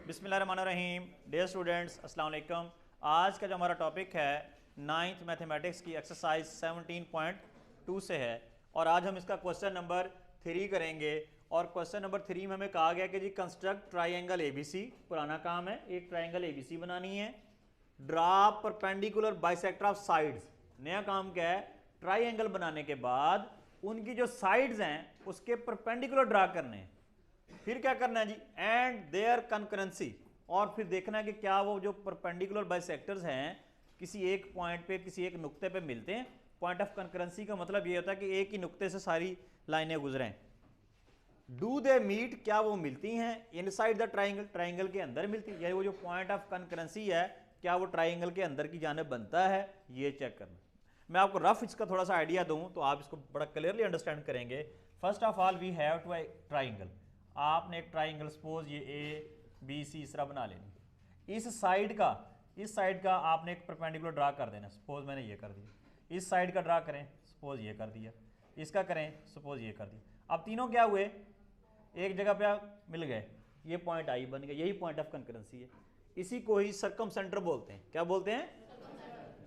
बिस्मिल्लाहिर्रहमानिर्रहीम। Dear students, अस्सलाम वालेकुम। आज का जो हमारा टॉपिक है 9th मैथमेटिक्स की एक्सरसाइज 17.2 से है और आज हम इसका क्वेश्चन नंबर 3 करेंगे। और क्वेश्चन नंबर 3 में हमें कहा गया कि जी कंस्ट्रक्ट ट्राइंगल एबीसी। पुराना काम है, एक ट्राइंगल एबीसी बनानी है। Draw perpendicular bisector of sides. नया काम क्या है? ट्राइंगल बनाने के बाद उनकी जो साइड्स हैं उसके परपेंडिकुलर ड्रा करने हैं। फिर क्या करना है जी? And there concurrency. और फिर देखना है कि क्या वो जो परपेंडिकुलर बाइसेक्टर्स हैं किसी एक पॉइंट पे, किसी एक नुक्ते पे मिलते हैं। पॉइंट ऑफ कंकरेंसी का मतलब ये होता है कि एक ही नुक्ते से सारी लाइनें गुजरें। डू दे मीट, क्या वो मिलती हैं इनसाइड द ट्राइंगल, ट्राइंगल के अंदर मिलती है, यानी वो जो पॉइंट ऑफ कंकरेंसी है क्या वो ट्राइंगल के अंदर की जानिब बनता है, ये चेक करना। मैं आपको रफ इसका थोड़ा सा आइडिया दूं तो आप इसको बड़ा क्लियरली अंडरस्टैंड करेंगे। First of all we have to triangle. आपने एक ट्राइंगल सपोज ये ए बी सी इस तरह बना लेनी। इस साइड का आपने एक परपेंडिकुलर ड्रा कर देना। सपोज मैंने ये कर दिया। इस साइड का ड्रा करें, सपोज ये कर दिया। इसका करें, सपोज ये कर दिया। अब तीनों क्या हुए? एक जगह पे मिल गए, ये पॉइंट आई बन गया। यही पॉइंट ऑफ कंकरेंसी है। इसी को ही सर्कम सेंटर बोलते हैं। क्या बोलते हैं?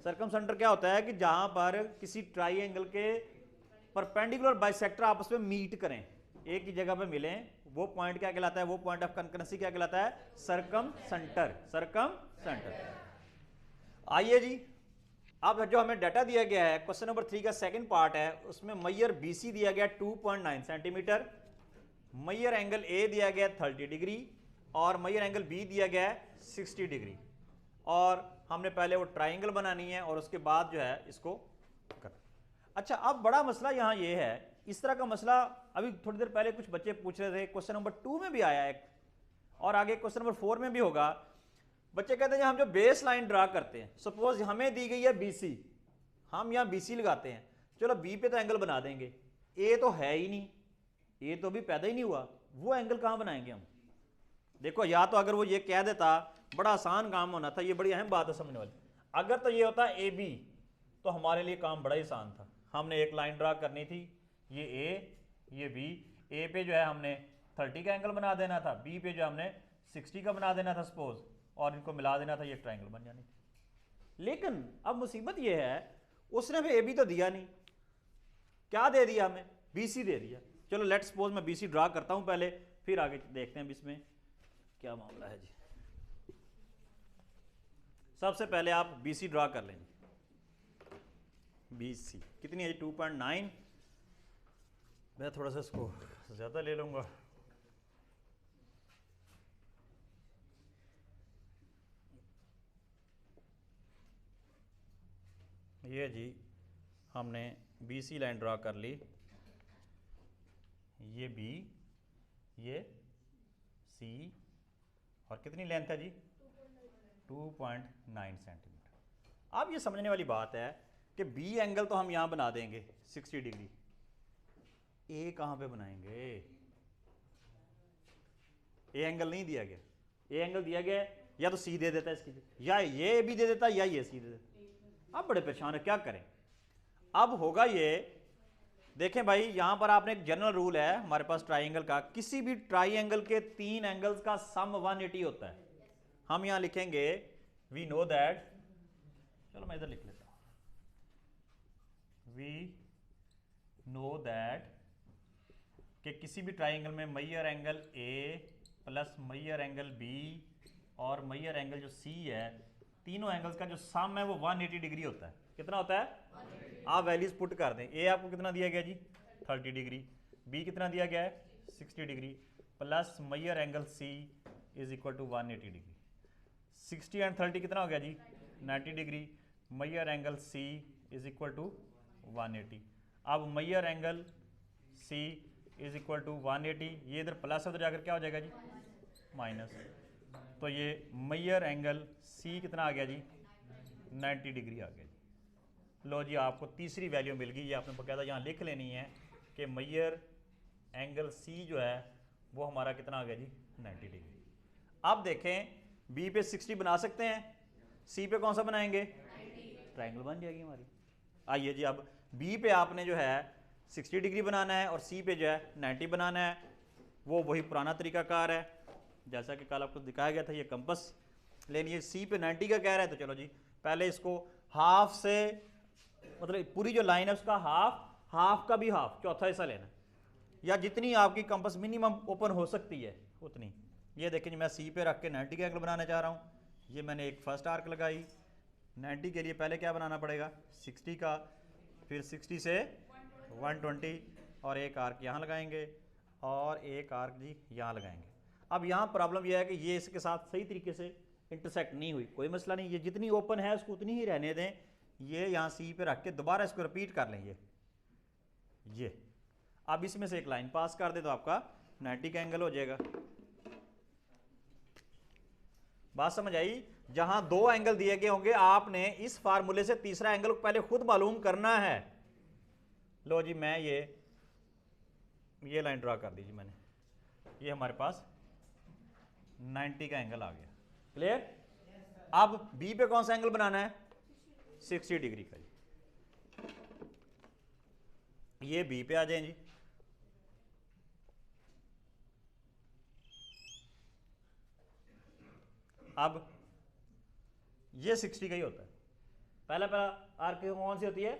सर्कम सेंटर क्या होता है कि जहां पर किसी ट्राइंगल के परपेंडिकुलर बाइसेक्टर आपस में मीट करें, एक ही जगह पे मिलें, वो पॉइंट क्या कहलाता है? वो पॉइंट ऑफ कंकरेंसी क्या कहलाता है? Circum centre. Circum centre. आइए जी, अब जो हमें डाटा दिया गया है क्वेश्चन नंबर 3 का सेकंड पार्ट है, उसमें मैयर बीसी दिया गया 2.9 सेंटीमीटर, मैयर एंगल ए दिया गया 30 डिग्री और मैयर एंगल बी दिया गया है 60 डिग्री। और हमने पहले वो ट्राइंगल बनानी है और उसके बाद जो है इसको कर। अच्छा, अब बड़ा मसला यहां ये है, इस तरह का मसला अभी थोड़ी देर पहले कुछ बच्चे पूछ रहे थे, क्वेश्चन नंबर 2 में भी आया है और आगे क्वेश्चन नंबर 4 में भी होगा। बच्चे कहते हैं हम जो बेस लाइन ड्रा करते हैं, सपोज हमें दी गई है बीसी, हम यहां बीसी लगाते हैं, चलो बी पे तो एंगल बना देंगे, ए तो है ही नहीं, ए तो भी पैदा ही नहीं हुआ, वो एंगल कहां बनाएंगे हम? देखो, या तो अगर वो ये कह देता, बड़ा आसान काम होना था, ये बड़ी अहम बात है समझने वाली। अगर तो ये होता ए बी तो हमारे लिए काम बड़ा ही आसान था। हमने एक लाइन ड्रा करनी थी, ये ए ये बी। ए पे जो है हमने 30 का एंगल बना देना था, बी पे जो हमने 60 का बना देना था सपोज, और इनको मिला देना था, ये ट्राइंगल बन जानी थी। लेकिन अब मुसीबत ये है, उसने भी ए बी तो दिया नहीं, क्या दे दिया हमें? बीसी दे दिया। चलो लेट सपोज मैं बीसी ड्रा करता हूं पहले, फिर आगे देखते हैं इसमें क्या मामला है जी। सबसे पहले आप बीसी ड्रा कर लेंगे। बीसी कितनी है? 2.9। मैं थोड़ा सा इसको ज़्यादा ले लूँगा। ये जी हमने बीसी लाइन ड्रा कर ली, ये बी, ये सी, और कितनी लेंथ है जी? 2.9 सेंटीमीटर। अब ये समझने वाली बात है कि बी एंगल तो हम यहाँ बना देंगे 60 डिग्री, ए कहाँ पे बनाएंगे? ए एंगल नहीं दिया गया। ए एंगल दिया गया या तो सी दे देता है इसकी, या ये भी दे देता या ये सी दे देता। अब बड़े परेशान है, क्या करें? अब होगा ये, देखें भाई, यहां पर आपने एक जनरल रूल है हमारे पास ट्राइंगल का, किसी भी ट्राइंगल के 3 एंगल्स का सम 180 होता है। हम यहां लिखेंगे वी नो दैट, चलो मैं इधर लिख लेता हूं, वी नो दैट कि किसी भी ट्राइंगल में measure angle A plus measure angle B और मैयर एंगल जो सी है, तीनों एंगल्स का जो सम है वो 180 डिग्री होता है। कितना होता है? आप वैल्यूज पुट कर दें। ए आपको कितना दिया गया जी? 30 डिग्री। बी कितना दिया गया है? 60 degree, plus measure angle C is equal to 180 degree. 60 and 30 कितना हो गया जी? 90 degree. Measure angle C is equal to 180। अब measure angle C is equal to 180, ये इधर प्लस है, उधर जाकर क्या हो जाएगा जी? माइनस। तो ये मैयर एंगल सी कितना आ गया जी? 90 डिग्री आ गया जी। लो जी, आपको तीसरी वैल्यू मिल गई। ये आपने बकायदा यहाँ लिख लेनी है कि मैयर एंगल सी जो है वो हमारा कितना आ गया जी? 90 डिग्री। अब देखें, बी पे 60 बना सकते हैं, सी पे कौन सा बनाएंगे? ट्राइंगल बन जाएगी हमारी। आइए जी, अब बी पे आपने जो है 60 डिग्री बनाना है और सी पे जो है 90 बनाना है। वो वही पुराना तरीकाकार है, जैसा कि कल आपको दिखाया गया था, ये कंपस लेनी है। सी पे 90 का कह रहा है, तो चलो जी पहले इसको हाफ से, मतलब पूरी जो लाइन है उसका हाफ का भी हाफ, चौथा हिस्सा लेना, या जितनी आपकी कंपस मिनिमम ओपन हो सकती है उतनी। ये देखें जी, मैं सी पे रख के 90 का एंगल बनाना चाह रहा हूँ। ये मैंने एक फर्स्ट आर्क लगाई। 90 के लिए पहले क्या बनाना पड़ेगा, 60 का, फिर 60 से 120, और एक आर्क यहाँ लगाएंगे और एक आर्क जी यहाँ लगाएंगे। अब यहाँ प्रॉब्लम यह है कि ये इसके साथ सही तरीके से इंटरसेक्ट नहीं हुई, कोई मसला नहीं, ये जितनी ओपन है उसको उतनी ही रहने दें। ये यहाँ सी पे रख के दोबारा इसको रिपीट कर लें। ये अब इसमें से एक लाइन पास कर दे तो आपका 90 का एंगल हो जाएगा। बात समझ आई? जहां दो एंगल दिए गए होंगे, आपने इस फार्मूले से तीसरा एंगल को पहले खुद मालूम करना है। लो जी, मैं ये लाइन ड्रा कर दी जी मैंने, ये हमारे पास 90 का एंगल आ गया। क्लियर? अब बी पे कौन सा एंगल बनाना है, 60 डिग्री का जी। ये बी पे आ जाए जी। अब ये 60 का ही होता है, पहला आर्क कौन सी होती है,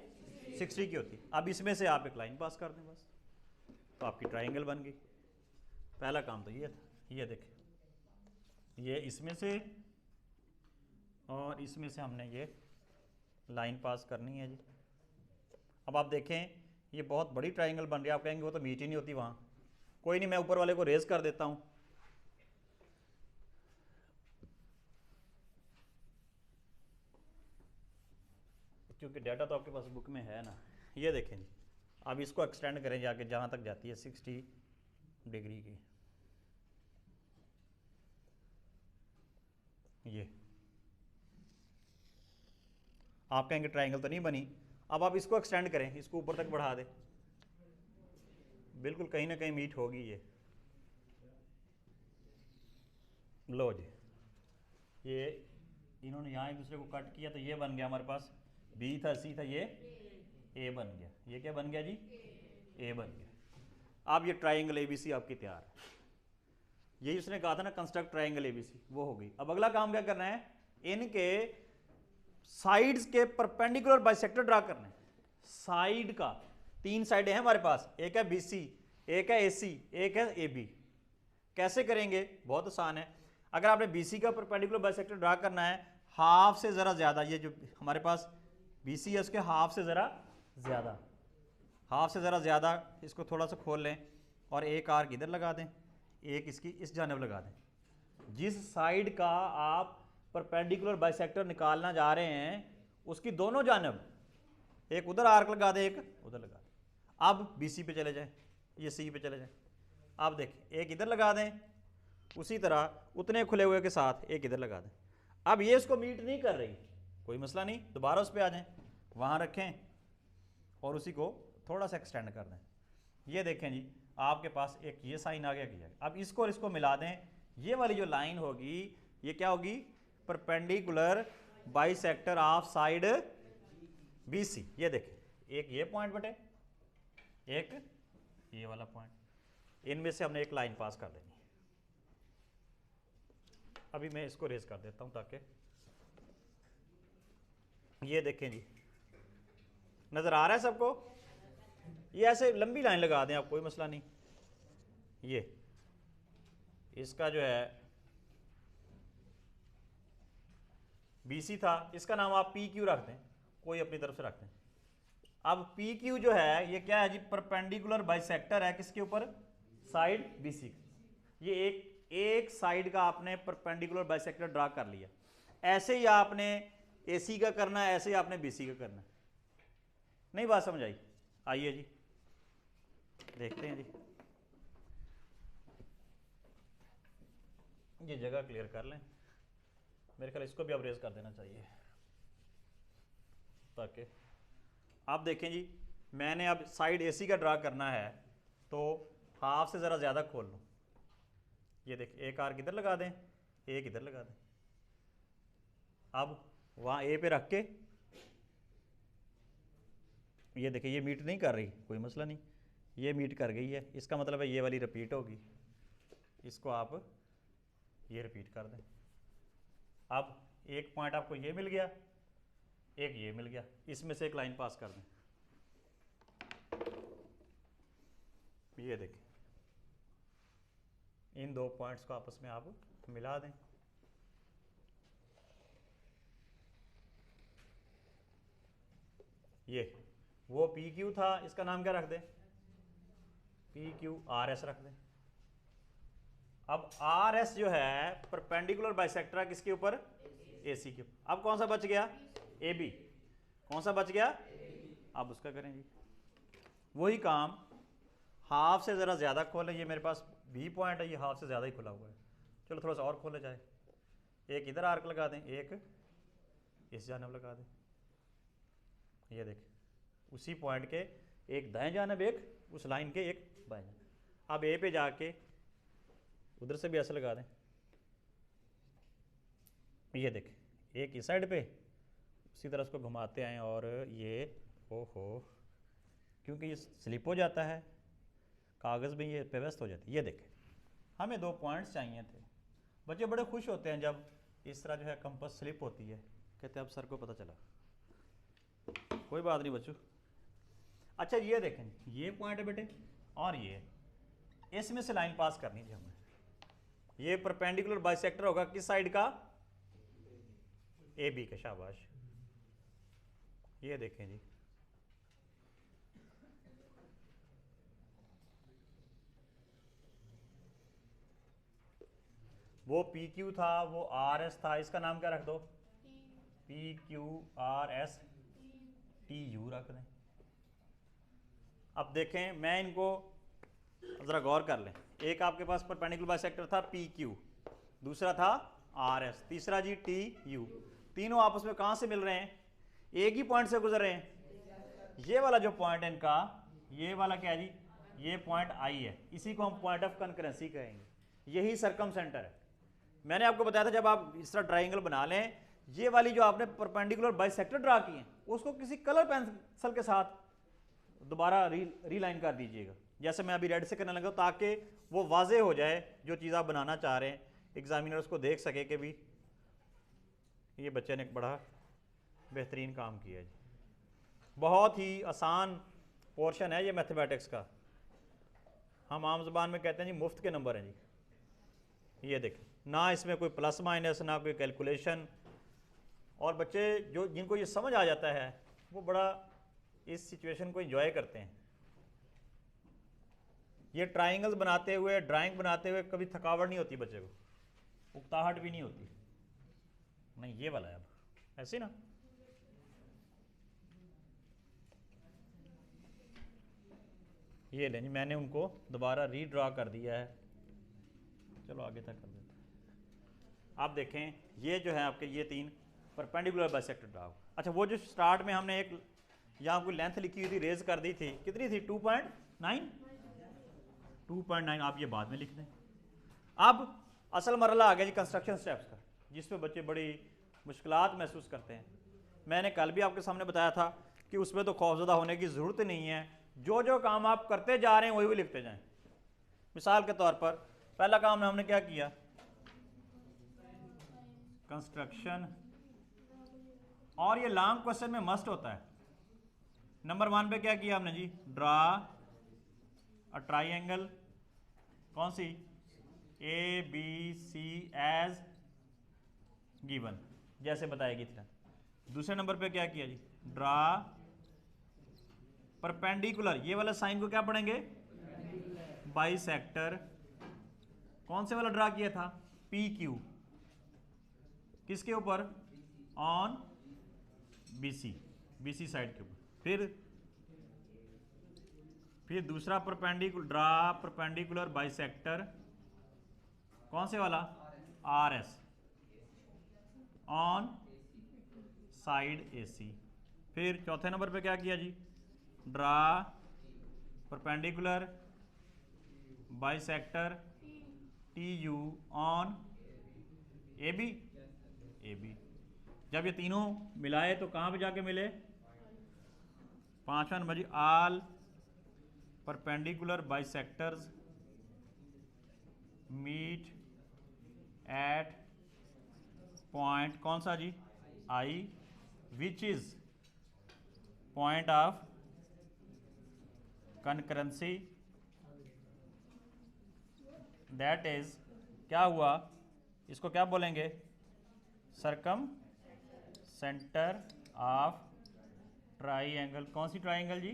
60 की होती है। अब इसमें से आप एक लाइन पास कर दें बस, तो आपकी ट्राइंगल बन गई। पहला काम तो ये था। ये देखें, ये इसमें से और इसमें से हमने ये लाइन पास करनी है जी। अब आप देखें, ये बहुत बड़ी ट्राइंगल बन रही है। आप कहेंगे वो तो मीट ही नहीं होती वहाँ। कोई नहीं, मैं ऊपर वाले को रेज कर देता हूँ। क्योंकि डाटा तो आपके पास बुक में है ना। ये देखें जी, अब इसको एक्सटेंड करें जाके जहाँ तक जाती है 60 डिग्री की। ये आप कहेंगे ट्राइंगल तो नहीं बनी। अब आप इसको एक्सटेंड करें, इसको ऊपर तक बढ़ा दें, बिल्कुल कहीं ना कहीं मीट होगी ये। लो जी, ये इन्होंने यहाँ एक दूसरे को कट किया तो ये बन गया हमारे पास, बी था सी था, ये ए बन गया। ये क्या बन गया जी, ए बन गया। अब ये ट्राइंगल एबीसी आपकी तैयार है। यही उसने कहा था ना, कंस्ट्रक्ट ट्राइंगल एबीसी, वो हो गई। अब अगला काम क्या करना है, इनके साइड्स के परपेंडिकुलर बाइसेक्टर ड्रा करना है। साइड का 3 साइडें हैं हमारे पास, एक है बीसी, एक है एसी, एक है एबी। कैसे करेंगे, बहुत आसान है। अगर आपने बीसी का परपेंडिकुलर बाइसेक्टर ड्रा करना है, हाफ से ज़रा ज़्यादा, ये जो हमारे पास बीसी है उसके हाफ से ज़रा ज़्यादा, हाफ से ज़रा ज़्यादा, इसको थोड़ा सा खोल लें और एक आर्क इधर लगा दें, एक इसकी इस जानब लगा दें। जिस साइड का आप परपेंडिकुलर बाइसेक्टर निकालना जा रहे हैं उसकी दोनों जानब एक उधर आर्क लगा दें, एक उधर लगा दें। अब बीसी पे चले जाएं, ये सी पे चले जाएं। आप देखें, एक इधर लगा दें, उसी तरह उतने खुले हुए के साथ एक इधर लगा दें। अब ये इसको मीट नहीं कर रही, कोई मसला नहीं, दोबारा उस पर आ जाएं, वहाँ रखें और उसी को थोड़ा सा एक्सटेंड कर दें। ये देखें जी, आपके पास एक ये साइन आ गया कि अब इसको और इसको मिला दें। ये वाली जो लाइन होगी ये क्या होगी, perpendicular bisector of side BC. ये देखें, एक ये पॉइंट बटे एक ये वाला पॉइंट, इनमें से हमने एक लाइन पास कर देनी। अभी मैं इसको रेज कर देता हूं ताकि ये देखें जी, नजर आ रहा है सबको। ये ऐसे लंबी लाइन लगा दें आप, कोई मसला नहीं। ये इसका जो है बीसी था, इसका नाम आप पी क्यू रख दें, कोई अपनी तरफ से रख दें। अब पी क्यू जो है ये क्या है जी, परपेंडिकुलर बाइसेक्टर है किसके ऊपर, साइड बीसी। ये एक साइड का आपने परपेंडिकुलर बाइसेक्टर ड्रा कर लिया। ऐसे ही आपने एसी का करना है, ऐसे ही आपने बीसी का करना है। नहीं बात समझ आई? आइए जी देखते हैं जी, ये जगह क्लियर कर लें। मेरे ख्याल इसको भी अब रेज कर देना चाहिए ताकि आप देखें जी, मैंने अब साइड एसी का ड्रा करना है तो हाफ से ज़रा ज़्यादा खोल लूँ। ये देखिए, एक आर्क इधर लगा दें, एक इधर लगा दें। अब वहाँ ए पे रख के ये देखिए, ये मीट नहीं कर रही, कोई मसला नहीं, ये मीट कर गई है। इसका मतलब है ये वाली रिपीट होगी, इसको आप ये रिपीट कर दें। अब एक पॉइंट आपको ये मिल गया, एक ये मिल गया, इसमें से एक लाइन पास कर दें। ये देखें, इन दो पॉइंट्स को आपस में आप मिला दें। ये वो पी क्यू था, इसका नाम क्या रख दें, पी क्यू आर एस रख दें। अब आर एस जो है परपेंडिकुलर बाइसेक्टर किसके ऊपर, ए सी के ऊपर। अब कौन सा बच गया, ए बी। कौन सा बच गया, अब उसका करें जी वही काम, हाफ से ज़रा ज़्यादा खोलें। ये मेरे पास बी पॉइंट है, ये हाफ से ज़्यादा ही खुला हुआ है, चलो थोड़ा सा और खोले जाए। एक इधर आर्क लगा दें, एक इस जानब लगा दें। ये देख, उसी पॉइंट के एक दाएं जानब, एक उस लाइन के एक बाएं जानब। अब ए पे जाके उधर से भी ऐसे लगा दें। ये देख, एक इस साइड पे, उसी तरह उसको घुमाते आएँ और ये ओहो, क्योंकि ये स्लिप हो जाता है, कागज़ में ये व्यस्त हो जाती है। ये देखें, हमें दो पॉइंट्स चाहिए थे। बच्चे बड़े खुश होते हैं जब इस तरह जो है कंपास स्लिप होती है, कहते हैं अब सर को पता चला। कोई बात नहीं बच्चों। अच्छा ये देखें, ये पॉइंट है बेटे और ये, इसमें से लाइन पास करनी थी हमें। ये परपेंडिकुलर बाइसेक्टर होगा किस साइड का, ए बी का। शाबाश। ये देखें जी, वो पी क्यू था, वो आर एस था, इसका नाम क्या रख दो, P Q R S T U रख दें। अब देखें, मैं इनको ज़रा गौर कर लें। एक आपके पास परपेंडिकुलर बाइसेक्टर था पी क्यू, दूसरा था आर एस, तीसरा जी टी यू। तीनों आपस में कहाँ से मिल रहे हैं, एक ही पॉइंट से गुजर रहे हैं। ये वाला जो पॉइंट है इनका, ये वाला क्या है जी, ये पॉइंट आई है, इसी को हम पॉइंट ऑफ कंकरेंसी कहेंगे। यही सरकम सेंटर है। मैंने आपको बताया था जब आप इस तरह ट्राइंगल बना लें, ये वाली जो आपने परपेंडिकुलर बाइसेक्टर ड्रा की है उसको किसी कलर पेंसिल के साथ दोबारा रीलाइन कर दीजिएगा, जैसे मैं अभी रेड से करने लगा, ताकि वो वाजे हो जाए जो चीज़ आप बनाना चाह रहे हैं, एग्जामिनर उसको देख सके कि भी ये बच्चे ने एक बड़ा बेहतरीन काम किया जी। बहुत ही आसान पोर्शन है ये मैथमेटिक्स का। हम आम ज़बान में कहते हैं जी मुफ्त के नंबर हैं जी। ये देखें, ना इसमें कोई प्लस माइनस, ना कोई कैलकुलेशन, और बच्चे जो जिनको ये समझ आ जाता है वो बड़ा इस सिचुएशन को एंजॉय करते हैं। ये ट्राइंगल्स बनाते हुए, ड्राइंग बनाते हुए कभी थकावट नहीं होती बच्चे को, उकताहट भी नहीं होती। नहीं ये वाला है, अब ऐसे ना, ये लें जी, मैंने उनको दोबारा रीड्रा कर दिया है। चलो आगे तक कर देते हैं। आप देखें, ये जो है आपके ये तीन परपेंडिकुलर बाइसेक्टर ड्रा। अच्छा, वो जो स्टार्ट में हमने एक यहाँ कोई लेंथ लिखी हुई थी, रेज कर दी थी, कितनी थी, 2.9, 2.9। आप ये बाद में लिख दें। अब असल मरला आ गया जी कंस्ट्रक्शन स्टेप्स का, जिसमें बच्चे बड़ी मुश्किलात महसूस करते हैं। मैंने कल भी आपके सामने बताया था कि उसमें तो खौफजदा होने की ज़रूरत नहीं है, जो जो काम आप करते जा रहे हैं वही भी लिखते जाएं। मिसाल के तौर पर पहला काम हमने क्या किया, कंस्ट्रक्शन, और ये लॉन्ग क्वेश्चन में मस्ट होता है। नंबर 1 पे क्या किया हमने जी, ड्रा अ ट्राइंगल, कौन सी, A B C as given, जैसे बताएगी तरह। दूसरे नंबर पे क्या किया जी, ड्रा परपेंडिकुलर, ये वाला साइन को क्या पढ़ेंगे, बाइसेक्टर। कौन से वाला ड्रा किया था, पी क्यू, किसके ऊपर, ऑन बीसी, बीसी साइड के ऊपर। फिर दूसरा परपेंडिकुलर, ड्रा परपेंडिकुलर बाइसेक्टर, कौन से वाला, R S, on side AC. फिर चौथे नंबर पे क्या किया जी, draw perpendicular bisector T U on A B, A B. जब ये तीनों मिलाए तो कहाँ पे जाके मिले, 5वां नंबर जी, all perpendicular bisectors meet at point कौन सा जी, I, which is point of concurrency, that is क्या हुआ, इसको क्या बोलेंगे, सरकम सेंटर ऑफ ट्राइंगल, कौन सी ट्राइंगल जी,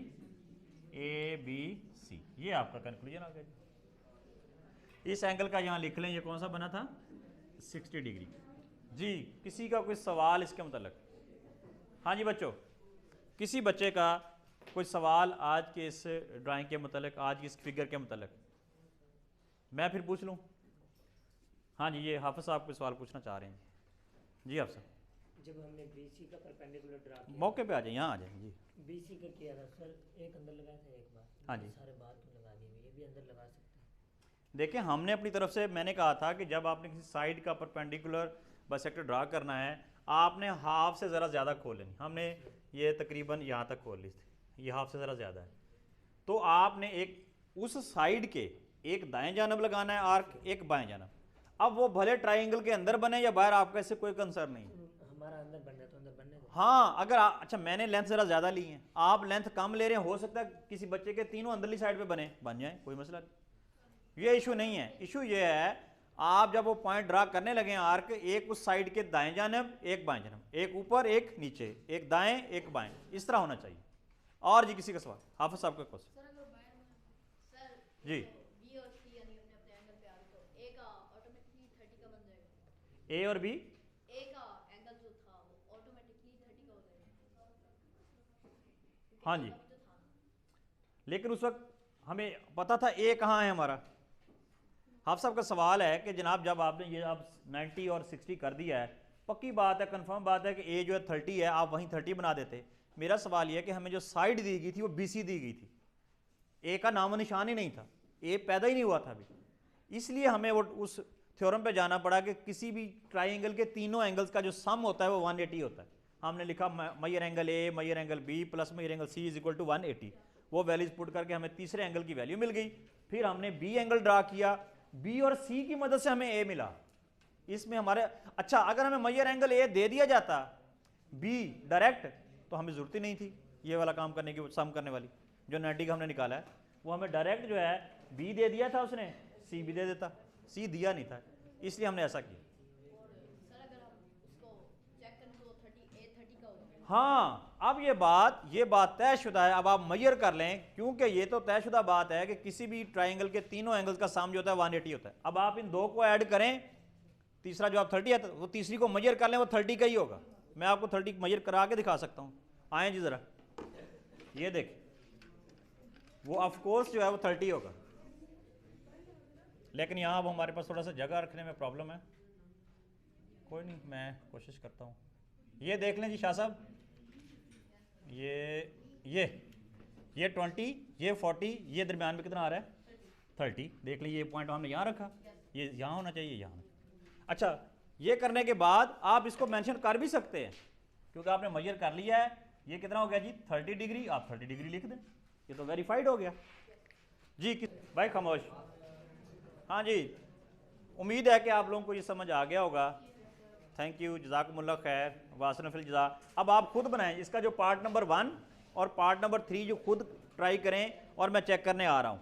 ए बी सी। ये आपका कंक्लूजन आ गया जी। इस एंगल का यहाँ लिख लें, ये कौन सा बना था, 60 डिग्री। जी किसी का कोई सवाल इसके मतलब? हाँ जी बच्चों, किसी बच्चे का कोई सवाल आज के इस ड्राइंग के मतलब, आज की इस फिगर के मतलब? मैं फिर पूछ लूँ? हाँ जी, ये हाफिज साहब कोई सवाल पूछना चाह रहे हैं जी। हाफिज साहब, जब हमने बीसी का परपेंडिकुलर ड्रा किया, मौके पे आ जाए, यहाँ आ जाए जी। बीसी का किया था सर, एक अंदर लगाया था एक बार, हाँ जी, सारे बाहर क्यों लगा दिए, ये भी अंदर लगा सकते हैं? देखिए हमने अपनी तरफ से, मैंने कहा था कि जब आपने किसी साइड का परपेंडिकुलर बाइसेक्टर ड्रा करना है, आपने हाफ से ज़रा ज़्यादा खोल लेनी। हमने ये तकरीबन यहाँ तक खोल ली थी, ये हाफ से ज़रा ज़्यादा है, तो आपने एक उस साइड के एक दाएं जानब लगाना है आर्क, एक बाएं जानब। अब वो भले ट्राइंगल के अंदर बने या बाहर, आपका इससे कोई कंसर्न नहीं। हमारा अंदर बनना है तो अंदर बनने दो। हाँ अगर अच्छा मैंने लेंथ ज़रा ज़्यादा ली है, आप लेंथ कम ले रहे हैं, हो सकता है किसी बच्चे के तीनों अंदरली साइड पे बन जाए, कोई मसला नहीं, ये इशू नहीं है। इशू ये है आप जब वो पॉइंट ड्रा करने लगे आर्क, एक उस साइड के दाएं जानब, एक बाएं जानब, एक ऊपर एक नीचे, एक दाएं एक बाएं, इस तरह होना चाहिए। और जी किसी का सवाल? हाफिज साहब का क्वेश्चन जी। ए और बी, ए का एंगल जो था वो ऑटोमेटिकली 30 का हो जाएगा। हाँ जी, लेकिन उस वक्त हमें पता था ए कहाँ है हमारा। हाफ साहब का सवाल है कि जनाब जब आपने ये आप 90 और 60 कर दिया है, पक्की बात है, कंफर्म बात है कि ए जो है 30 है, आप वहीं 30 बना देते। मेरा सवाल ये है कि हमें जो साइड दी गई थी वो बीसी दी गई थी, ए का नामो निशान ही नहीं था, ए पैदा ही नहीं हुआ था अभी, इसलिए हमें वो उस थ्योरम पे जाना पड़ा कि किसी भी ट्राइंगल के तीनों एंगल्स का जो सम होता है वो 180 होता है। हमने लिखा measure angle A measure angle B plus measure angle C is equal to 180। वो वैल्यूज पुट करके हमें तीसरे एंगल की वैल्यू मिल गई। फिर हमने बी एंगल ड्रा किया, बी और सी की मदद से हमें ए मिला। इसमें हमारे अच्छा अगर हमें मयर एंगल ए दे दिया जाता बी डायरेक्ट, तो हमें जरूरत ही नहीं थी ये वाला काम करने की, सम करने वाली जो 90 का हमने निकाला है, वो हमें डायरेक्ट जो है बी दे दिया था उसने, सी भी दे देता, सी दिया नहीं था, इसलिए हमने ऐसा किया। हाँ अब ये बात तयशुदा है। अब आप मैयर कर लें, क्योंकि ये तो तयशुदा बात है कि किसी भी ट्राइंगल के तीनों एंगल्स का सम जो होता है 180 होता है। अब आप इन दो को ऐड करें, तीसरा जो आप 30 है वो तीसरी को मैयर कर लें, वो 30 का ही होगा। मैं आपको 30 मैयर करा के दिखा सकता हूँ, आए जी ज़रा, ये देख, वो ऑफकोर्स जो है वो 30 होगा, लेकिन यहाँ अब हमारे पास थोड़ा सा जगह रखने में प्रॉब्लम है। कोई नहीं, मैं कोशिश करता हूँ। ये देख लें जी शाह साहब, ये 20, ये 40, ये दरमियान में कितना आ रहा है 30। देख लीजिए, ये पॉइंट हमने यहाँ रखा, ये यहाँ होना चाहिए, यहाँ। अच्छा ये करने के बाद आप इसको मेंशन कर भी सकते हैं, क्योंकि आपने मेजर कर लिया है। ये कितना हो गया जी 30 डिग्री, आप 30 डिग्री लिख दें, ये तो वेरीफाइड हो गया जी। भाई खामोश। हाँ जी, उम्मीद है कि आप लोगों को ये समझ आ गया होगा। थैंक यू, जज़ाकुमुल्लाह खैर, वासन फिल जज़ा। अब आप खुद बनाएं इसका जो पार्ट नंबर 1 और पार्ट नंबर 3 जो खुद ट्राई करें, और मैं चेक करने आ रहा हूँ।